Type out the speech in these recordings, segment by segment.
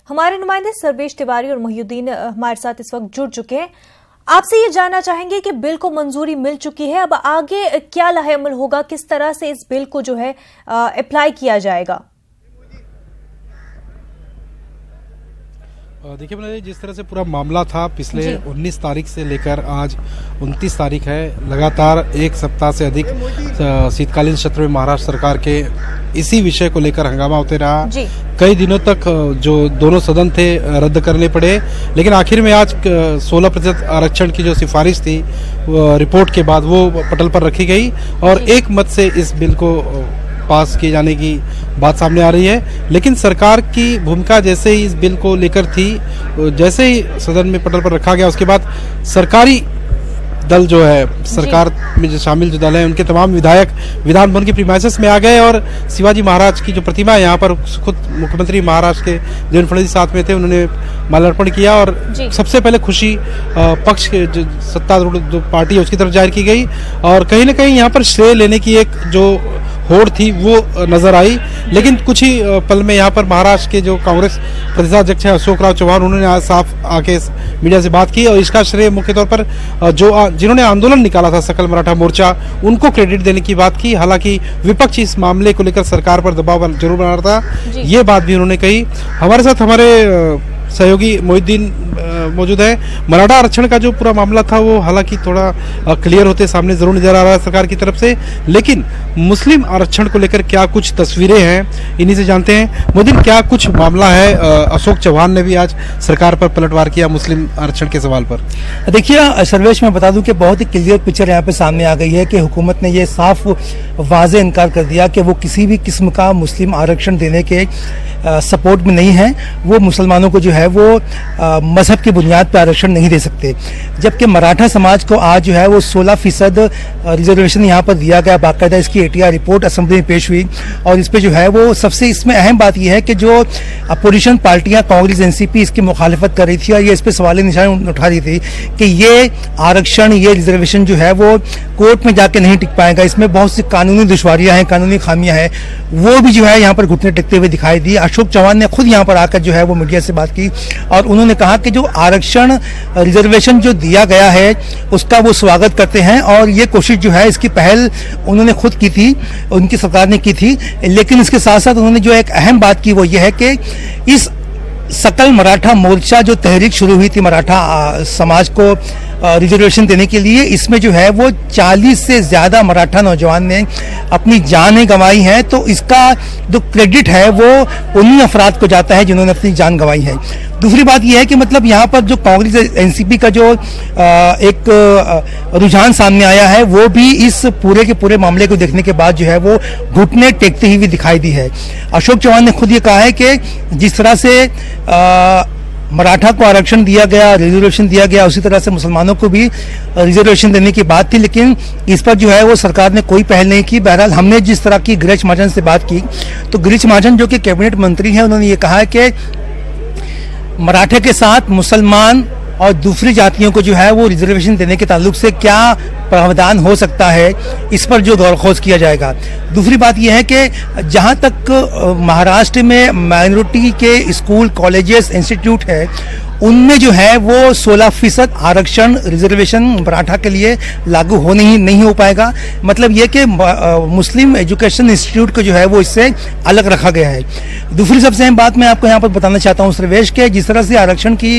हमारे नुमाइंदे सर्वेश तिवारी और मोहिउद्दीन हमारे साथ इस वक्त जुड़ चुके हैं। आपसे ये जानना चाहेंगे कि बिल को मंजूरी मिल चुकी है, अब आगे क्या लाहेअमल होगा, किस तरह से इस बिल को जो है अप्लाई किया जाएगा? देखिए मैंने जिस तरह से पूरा मामला था पिछले 19 तारीख से लेकर आज 29 तारीख है, लगातार एक सप्ताह से अधिक शीतकालीन सत्र में महाराष्ट्र सरकार के इसी विषय को लेकर हंगामा होते रहा। कई दिनों तक जो दोनों सदन थे रद्द करने पड़े, लेकिन आखिर में आज 16% आरक्षण की जो सिफारिश थी रिपोर्ट के बाद वो पटल पर रखी गई और एक मत से इस बिल को पास किए जाने की बात सामने आ रही है। लेकिन सरकार की भूमिका जैसे ही इस बिल को लेकर थी, जैसे ही सदन में पटल पर रखा गया उसके बाद सरकारी दल जो है, सरकार में जो शामिल जो दल है, उनके तमाम विधायक विधान भवन की प्रीमाइसेस में आ गए और शिवाजी महाराज की जो प्रतिमा है यहाँ पर खुद मुख्यमंत्री महाराष्ट्र के देवेंद्र फडणवीस साथ में थे, उन्होंने माल्यार्पण किया और सबसे पहले खुशी पक्ष के जो सत्तारूढ़ पार्टी है उसकी तरफ जाहिर की गई और कहीं ना कहीं यहाँ पर श्रेय लेने की एक जो होड़ थी वो नजर आई। लेकिन कुछ ही पल में यहाँ पर महाराष्ट्र के जो कांग्रेस प्रदेशाध्यक्ष है अशोक राव चौहान, उन्होंने आज साफ आके मीडिया से बात की और इसका श्रेय मुख्य तौर पर जिन्होंने आंदोलन निकाला था सकल मराठा मोर्चा, उनको क्रेडिट देने की बात की। हालांकि विपक्ष इस मामले को लेकर सरकार पर दबाव जरूर बना रहा था, ये बात भी उन्होंने कही। हमारे साथ हमारे सहयोगी मोहिउद्दीन मौजूद है। मराठा आरक्षण का जो पूरा मामला था वो हालांकि थोड़ा क्लियर होते सामने जरूर नजर आ रहा है सरकार की तरफ से, लेकिन मुस्लिम आरक्षण को लेकर क्या कुछ तस्वीरें हैं, इन्हीं से जानते हैं। मोहिउद्दीन, क्या कुछ मामला है? अशोक चौहान ने भी आज सरकार पर पलटवार किया मुस्लिम आरक्षण के सवाल पर। देखिए सर्वेश, मैं बता दूं कि बहुत ही क्लियर पिक्चर यहाँ पे सामने आ गई है कि हुकूमत ने ये साफ वाज़े इनकार कर दिया कि वो किसी भी किस्म का मुस्लिम आरक्षण देने के सपोर्ट में नहीं है। वो मुसलमानों को जो है वो मजहब की बुनियाद पर आरक्षण नहीं दे सकते, जबकि मराठा समाज को आज जो है वो 16% रिजर्वेशन यहाँ पर दिया गया। बाकायदा इसकी ATR रिपोर्ट असेंबली में पेश हुई और इस पे जो है वो सबसे इसमें अहम बात यह है कि जो अपोजिशन पार्टियां कांग्रेस NCP इसकी मुखालिफत कर रही थी और ये इस पे सवाल निशान उठा रही थी कि ये आरक्षण, ये रिजर्वेशन जो है वो कोर्ट में जाके नहीं टिक पाएगा, इसमें बहुत सी कानूनी दुश्वारियां हैं, कानूनी खामियां हैं, वो भी जो है यहाँ पर घुटने टेकते हुए दिखाई दी। अशोक चौहान ने खुद यहाँ पर आकर जो है वो मीडिया से बात की और उन्होंने कहा कि जो आरक्षण रिजर्वेशन जो दिया गया है उसका वो स्वागत करते हैं और ये कोशिश जो है इसकी पहल उन्होंने खुद की थी, उनकी सरकार ने की थी। लेकिन इसके साथ साथ उन्होंने जो एक अहम बात की वो ये है कि इस सकल मराठा मोर्चा जो तहरीक शुरू हुई थी मराठा समाज को रिजर्वेशन देने के लिए, इसमें जो है वो 40 से ज्यादा मराठा नौजवान ने अपनी जानें गंवाई हैं, तो इसका जो क्रेडिट है वो उन्हीं अफराद को जाता है जिन्होंने अपनी जान गंवाई है। दूसरी बात यह है कि मतलब यहाँ पर जो कांग्रेस NCP का जो एक रुझान सामने आया है वो भी इस पूरे के पूरे मामले को देखने के बाद जो है वो घुटने टेकते हुए दिखाई दी है। अशोक चौहान ने खुद ये कहा है कि जिस तरह से मराठा को आरक्षण दिया गया, रिजर्वेशन दिया गया, उसी तरह से मुसलमानों को भी रिजर्वेशन देने की बात थी, लेकिन इस पर जो है वो सरकार ने कोई पहल नहीं की। बहरहाल हमने जिस तरह की गिरीश महाजन से बात की तो गिरीश महाजन जो कि कैबिनेट मंत्री हैं, उन्होंने ये कहा है कि मराठे के साथ मुसलमान और दूसरी जातियों को जो है वो रिजर्वेशन देने के ताल्लुक से क्या प्रावधान हो सकता है, इस पर जो गौर खोज किया जाएगा। दूसरी बात यह है कि जहां तक महाराष्ट्र में माइनॉरिटी के स्कूल, कॉलेजेस, इंस्टीट्यूट है, उनमें जो है वो 16% आरक्षण रिजर्वेशन मराठा के लिए लागू नहीं हो पाएगा। मतलब ये कि मुस्लिम एजुकेशन इंस्टीट्यूट को जो है वो इससे अलग रखा गया है। दूसरी सबसे अहम बात मैं आपको यहाँ पर बताना चाहता हूँ सर्वेश के, जिस तरह से आरक्षण की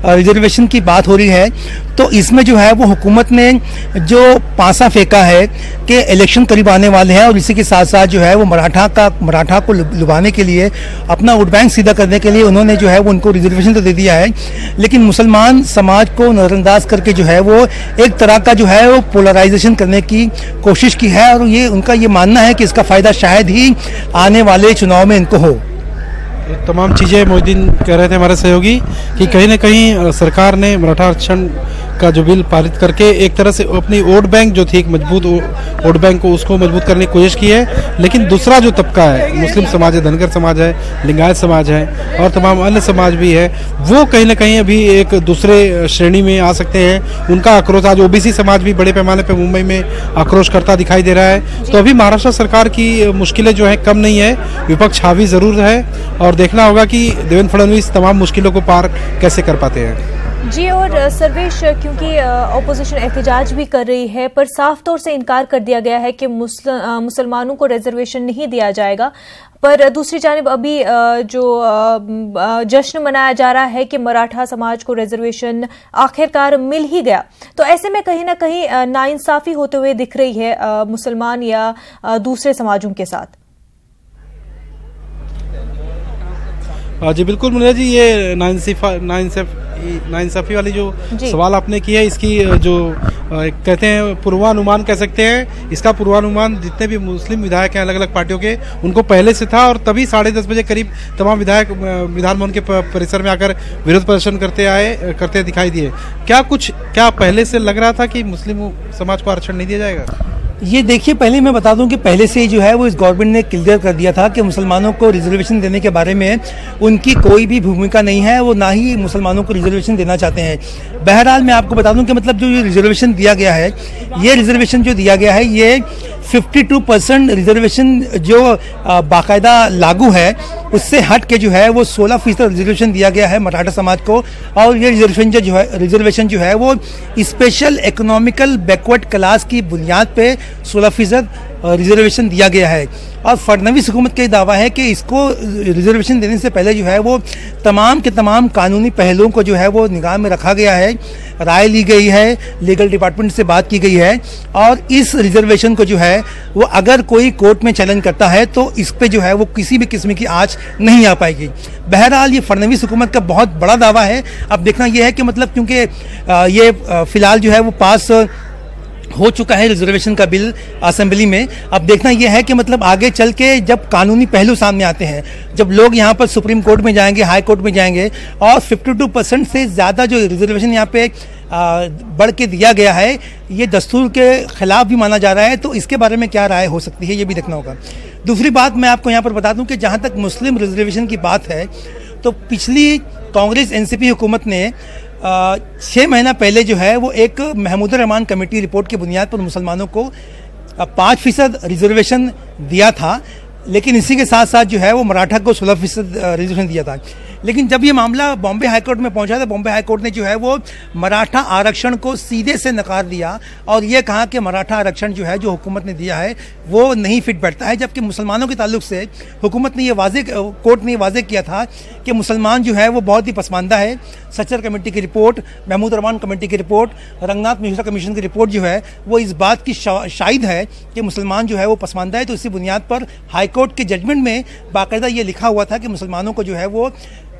रिजर्वेशन की बात हो रही है तो इसमें जो है वो हुकूमत ने जो पासा फेंका है कि इलेक्शन करीब आने वाले हैं और इसी के साथ साथ जो है वो मराठा को लुभाने के लिए, अपना वोट बैंक सीधा करने के लिए उन्होंने जो है वो उनको रिजर्वेशन तो दे दिया है, लेकिन मुसलमान समाज को नजरअंदाज करके जो है वो एक तरह का जो है वो पोलराइजेशन करने की कोशिश की है और ये उनका ये मानना है कि इसका फायदा शायद ही आने वाले चुनाव में इनको हो। तमाम चीज़ें मोहिउद्दीन कह रहे थे हमारे सहयोगी कि कहीं ना कहीं सरकार ने मराठा आरक्षण का जो बिल पारित करके एक तरह से अपनी वोट बैंक जो थी, एक मजबूत वोट बैंक को उसको मजबूत करने की कोशिश की है। लेकिन दूसरा जो तबका है, मुस्लिम समाज है, धनगर समाज है, लिंगायत समाज है और तमाम अन्य समाज भी है, वो कहीं ना कहीं अभी एक दूसरे श्रेणी में आ सकते हैं। उनका आक्रोश आज ओबीसी समाज भी बड़े पैमाने पर मुंबई में आक्रोश करता दिखाई दे रहा है। तो अभी महाराष्ट्र सरकार की मुश्किलें जो है कम नहीं है, विपक्ष हावी जरूर है और देखना होगा कि देवेंद्र फडणवीस तमाम मुश्किलों को पार कैसे कर पाते हैं। जी, और सर्वेश, क्योंकि ऑपोजिशन एहतजाज भी कर रही है पर साफ तौर से इनकार कर दिया गया है कि मुसलमानों को रिजर्वेशन नहीं दिया जाएगा, पर दूसरी जानिब अभी जो जश्न मनाया जा रहा है कि मराठा समाज को रिजर्वेशन आखिरकार मिल ही गया, तो ऐसे में कहीं ना कहीं नाइंसाफी होते हुए दिख रही है मुसलमान या दूसरे समाजों के साथ। जी बिल्कुल मुन्ना जी, ये नाइंसाफी वाली जो सवाल आपने की है, इसकी जो कहते हैं पूर्वानुमान कह सकते हैं, इसका पूर्वानुमान जितने भी मुस्लिम विधायक हैं अलग अलग पार्टियों के, उनको पहले से था और तभी 10:30 बजे करीब तमाम विधायक विधान भवन के परिसर में आकर विरोध प्रदर्शन करते दिखाई दिए। क्या पहले से लग रहा था कि मुस्लिम समाज को आरक्षण नहीं दिया जाएगा? ये देखिए, पहले मैं बता दूं कि पहले से जो है वो इस गवर्नमेंट ने क्लियर कर दिया था कि मुसलमानों को रिजर्वेशन देने के बारे में उनकी कोई भी भूमिका नहीं है, वो ना ही मुसलमानों को रिजर्वेशन देना चाहते हैं। बहरहाल मैं आपको बता दूं कि मतलब जो ये रिजर्वेशन दिया गया है, ये रिजर्वेशन जो दिया गया है, ये 52% रिजर्वेशन जो बाकायदा लागू है उससे हट के जो है वो 16% रिजर्वेशन दिया गया है मराठा समाज को। और ये रिजर्वेशन जो है वो स्पेशल इकोनॉमिकल बैकवर्ड क्लास की बुनियाद पे 16% रिजर्वेशन दिया गया है। और फडणवीस हुकूमत का दावा है कि इसको रिजर्वेशन देने से पहले जो है वो तमाम के तमाम कानूनी पहलुओं को जो है वो निगाह में रखा गया है, राय ली गई है, लीगल डिपार्टमेंट से बात की गई है और इस रिजर्वेशन को जो है वो अगर कोई कोर्ट में चैलेंज करता है तो इस पे जो है वो किसी भी किस्म की आँच नहीं आ पाएगी। बहरहाल ये फडणवीस हुकूमत का बहुत बड़ा दावा है। अब देखना यह है कि मतलब क्योंकि ये फिलहाल जो है वो पास हो चुका है रिजर्वेशन का बिल असेंबली में, अब देखना यह है कि मतलब आगे चल के जब कानूनी पहलू सामने आते हैं, जब लोग यहाँ पर सुप्रीम कोर्ट में जाएंगे, हाई कोर्ट में जाएंगे और 52% से ज़्यादा जो रिजर्वेशन यहाँ पे बढ़ के दिया गया है, ये दस्तूर के खिलाफ भी माना जा रहा है, तो इसके बारे में क्या राय हो सकती है ये भी देखना होगा। दूसरी बात मैं आपको यहाँ पर बता दूँ कि जहाँ तक मुस्लिम रिजर्वेशन की बात है, तो पिछली कांग्रेस एनसीपी हुकूमत ने 6 महीना पहले जो है वो एक महमूदुर रहमान कमेटी रिपोर्ट की बुनियाद पर मुसलमानों को 5% रिजर्वेशन दिया था, लेकिन इसी के साथ साथ जो है वो मराठा को 16% रिजर्वेशन दिया था। लेकिन जब ये मामला बॉम्बे हाईकोर्ट में पहुंचा तो बॉम्बे हाईकोर्ट ने जो है वो मराठा आरक्षण को सीधे से नकार दिया और ये कहा कि मराठा आरक्षण जो है जो हुकूमत ने दिया है वो नहीं फिट बैठता है। जबकि मुसलमानों के ताल्लुक से हुकूमत ने कोर्ट ने वाजे किया था कि मुसलमान जो है वो बहुत ही पसमानदा है। सच्चर कमेटी की रिपोर्ट, महमूद रहमान कमेटी की रिपोर्ट, रंगनाथ मिश्रा कमीशन की रिपोर्ट जो है वो इस बात की शाहिद है कि मुसलमान जो है वो पसमानदा है। तो इसी बुनियाद पर हाईकोर्ट के जजमेंट में बाकायदा ये लिखा हुआ था कि मुसलमानों को जो है वो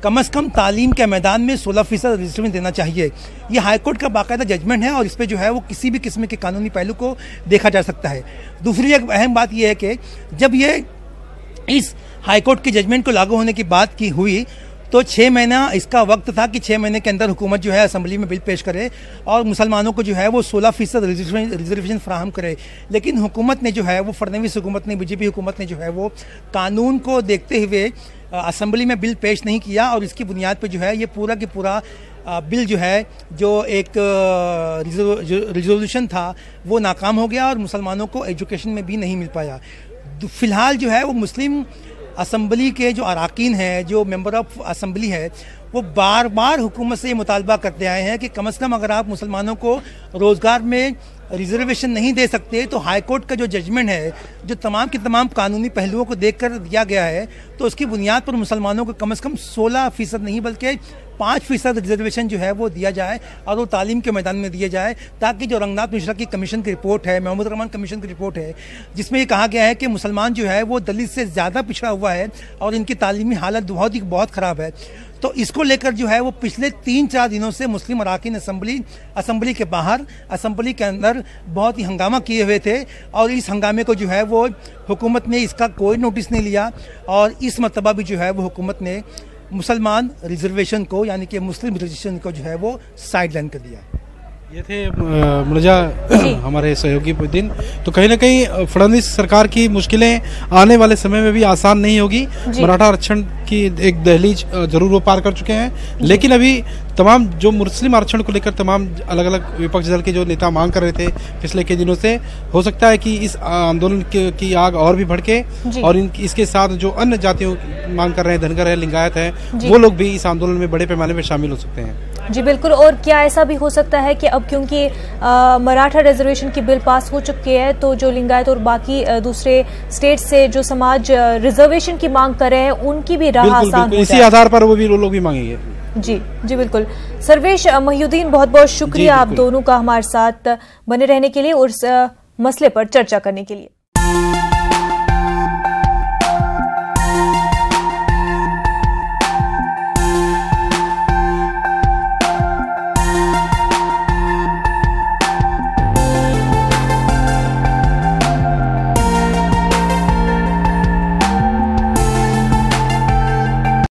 कम से कम तालीम के मैदान में 16% रिजर्वेशन देना चाहिए। ये हाईकोर्ट का बाकायदा जजमेंट है और इस पर जो है वो किसी भी किस्म के कानूनी पहलू को देखा जा सकता है। दूसरी एक अहम बात यह है कि जब ये इस हाईकोर्ट के जजमेंट को लागू होने की बात की हुई तो 6 महीना इसका वक्त था कि 6 महीने के अंदर हुकूमत जो है असेंबली में बिल पेश करे और मुसलमानों को जो है वो 16% रिजर्वेशन फराहम करे। लेकिन हुकूमत ने जो है वो फडणवीस हुकूमत ने, बीजेपी हुकूमत ने जो है वो कानून को देखते हुए असेंबली में बिल पेश नहीं किया और इसकी बुनियाद पर जो है ये पूरा के पूरा बिल जो है जो एक रिजोल्यूशन था वो नाकाम हो गया और मुसलमानों को एजुकेशन में भी नहीं मिल पाया। फिलहाल जो है वो मुस्लिम असेंबली के जो अरकान हैं, जो मेंबर ऑफ असेंबली है, वो बार बार हुकूमत से ये मुतालबा करते आए हैं कि कम से कम अगर आप मुसलमानों को रोज़गार में रिजर्वेशन नहीं दे सकते तो हाईकोर्ट का जो जजमेंट है, जो तमाम के तमाम कानूनी पहलुओं को देखकर दिया गया है, तो उसकी बुनियाद पर मुसलमानों को कम से कम 16% नहीं बल्कि 5% रिजर्वेशन जो है वो दिया जाए और वो तालीम के मैदान में दिया जाए, ताकि जो रंगनाथ मिश्रा की कमीशन की रिपोर्ट है, महमूद रहमान कमीशन की रिपोर्ट है, जिसमें ये कहा गया है कि मुसलमान जो है वो दलित से ज़्यादा पिछड़ा हुआ है और इनकी तालीमी हालत बहुत ख़राब है। तो इसको लेकर जो है वो पिछले 3-4 दिनों से मुस्लिम अरकान असेंबली के बाहर, असेंबली के अंदर बहुत ही हंगामा किए हुए थे और इस हंगामे को जो है वो हुकूमत ने इसका कोई नोटिस नहीं लिया और इस मरतबा भी जो है वो हुकूमत ने मुसलमान रिजर्वेशन को यानी कि मुस्लिम रिजर्वेशन को जो है वो साइड लाइन कर दिया। ये थे मुरजा हमारे सहयोगी दिन। तो कहीं ना कहीं फडणवीस सरकार की मुश्किलें आने वाले समय में भी आसान नहीं होगी। मराठा आरक्षण की एक दहलीज जरूर वो पार कर चुके हैं, लेकिन अभी तमाम जो मुस्लिम आरक्षण को लेकर तमाम अलग अलग विपक्ष दल के जो नेता मांग कर रहे थे पिछले कई दिनों से, हो सकता है कि इस आंदोलन की आग और भी भड़के और इसके साथ जो अन्य जातियों मांग कर रहे हैं, धनगर है, लिंगायत है, वो लोग भी इस आंदोलन में बड़े पैमाने पर शामिल हो सकते हैं। जी बिल्कुल। और क्या ऐसा भी हो सकता है कि अब क्योंकि मराठा रिजर्वेशन की बिल पास हो चुकी है, तो जो लिंगायत और बाकी दूसरे स्टेट से जो समाज रिजर्वेशन की मांग कर रहे हैं उनकी भी राह आसान हो जाए। इसी आधार पर वो लोग भी मांगेंगे। जी बिल्कुल। सर्वेश, मोहिउद्दीन, बहुत बहुत शुक्रिया आप दोनों का हमारे साथ बने रहने के लिए और इस मसले पर चर्चा करने के लिए।